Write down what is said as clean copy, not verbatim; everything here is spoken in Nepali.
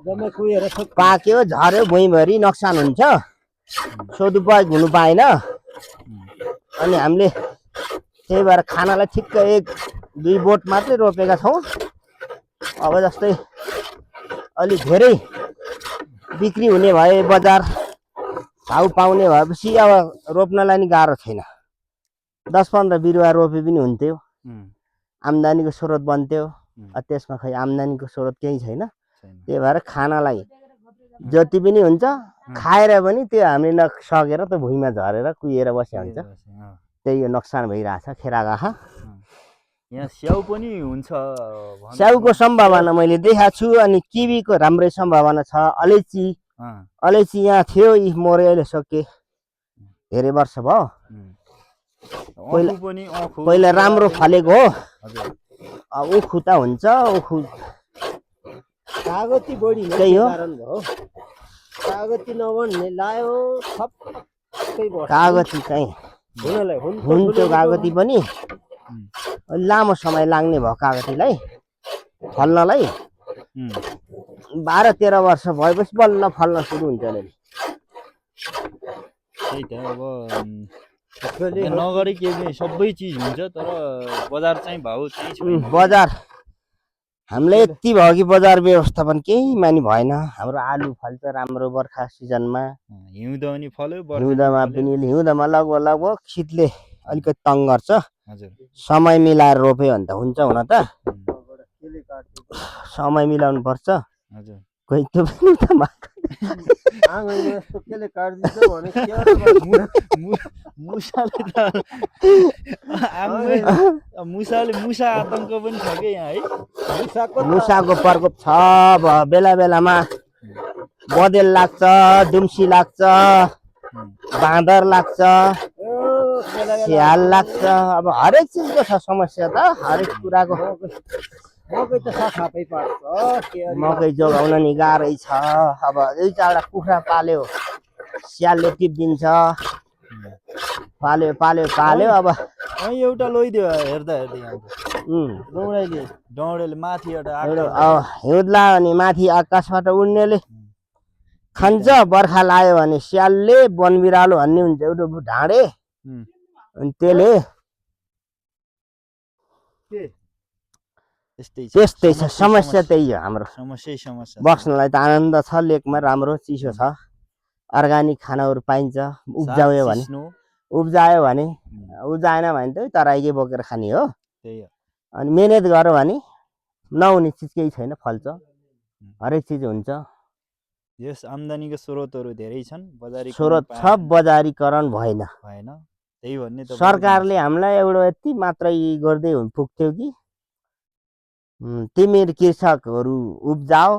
पाक्यो झर्यो भुइँभरि नोक्सान हुन्छ सदुपयोग हुनु पाएन अनि हामीले त्यही भएर खानालाई ठिक्क 1-2 बोट मात्रै रोपेका छौँ अब जस्तै अलि धेरै बिक्री हुने भए बजार भाउ पाउने भएपछि अब रोप्नलाई नि गाह्रो छैन 10-15 बिरुवा रोपे पनि हुन्थ्यो आम्दानीको स्रोत बन्थ्यो त्यसमा खै आम्दानीको स्रोत केही छैन त्यही भएर खानालाई जति पनि हुन्छ खाएर पनि त्यो हामीले नसकेर त भुइँमा झरेर कुहिएर बस्या हुन्छ त्यही यो नोक्सान भइरहेछ खेरागाखा यहाँ स्याउ पनि हुन्छ स्याउको सम्भावना मैले देखाएको छु अनि किवीको राम्रै सम्भावना छ अलैची यहाँ थियो यी मरेले सके धेरै वर्ष भयो पहिला राम्रो फलेको हो अब उखु त हुन्छ उखु कागती बढी त्यही हो कागती नभन्ने लायो कागती चाहिँ हुन्थ्यो कागती पनि लामो समय लाग्ने भयो कागतीलाई फल्नलाई 12-13 वर्ष भएपछि बल्ल फल्न सुरु हुन्छ नि त्यही त अब नगरी के सबै चिज हुन्छ तर बजार चाहिँ भाउ चाहिँ छैन बजार हामीलाई यति भयो कि बजार व्यवस्थापन केही मानि भएन हाम्रो आलु फल्छ राम्रो बर्खा सिजनमा हिउँदमा पनि फल्यो हिउँदमा लगभग शीतले अलिकति तङ गर्छ हजुर समय मिलाएर रोप्यो भने त हुन्छ हुन त समय मिलाउनु पर्छ हजुर कोही त्यो पनि त मुसा आतंक पनि छ कि यहाँ है मुसाको प्रकोप छ बेला बेलामा बँदेल लाग्छ दुम्सी लाग्छ बाँदर लाग्छ स्याल लाग्छ अब हरेक चिजको छ समस्या त हरेक कुराको मकै जोगाउन नि गाह्रै छ अब एउटा कुखुरा पाल्यो स्यालले टिपिदिन्छ पाल्यो अब एउटा लैदियो हेर्दा डौडेले माथि हिउँदला अनि माथि आकाशबाट उड्नेले खान्छ बर्खा लाग्यो भने स्यालले वनबिरालो भन्ने हुन्छ एउटा ढाँडे अनि त्यसले त्यस्तै छ समस्या त्यही हो हाम्रो समस्या बस्नलाई त आनन्द छ लेकमा राम्रो चिसो छ अर्ग्यानिक खानाहरू पाइन्छ उब्जायो भने उब्जाएन भने त तराईकै बोकेर खाने हो अनि मेहनत गर्यो भने नहुने चिज केही छैन फल्छ हरेक चिज हुन्छ यस आम्दानीको स्रोतहरू धेरै छन् स्रोत छ बजारीकरण भएन त्यही भन्ने त सरकारले हामीलाई एउटा यति मात्रै गर्दै पुग्थ्यो कि तिमीहरू कृषकहरू उब्जाओ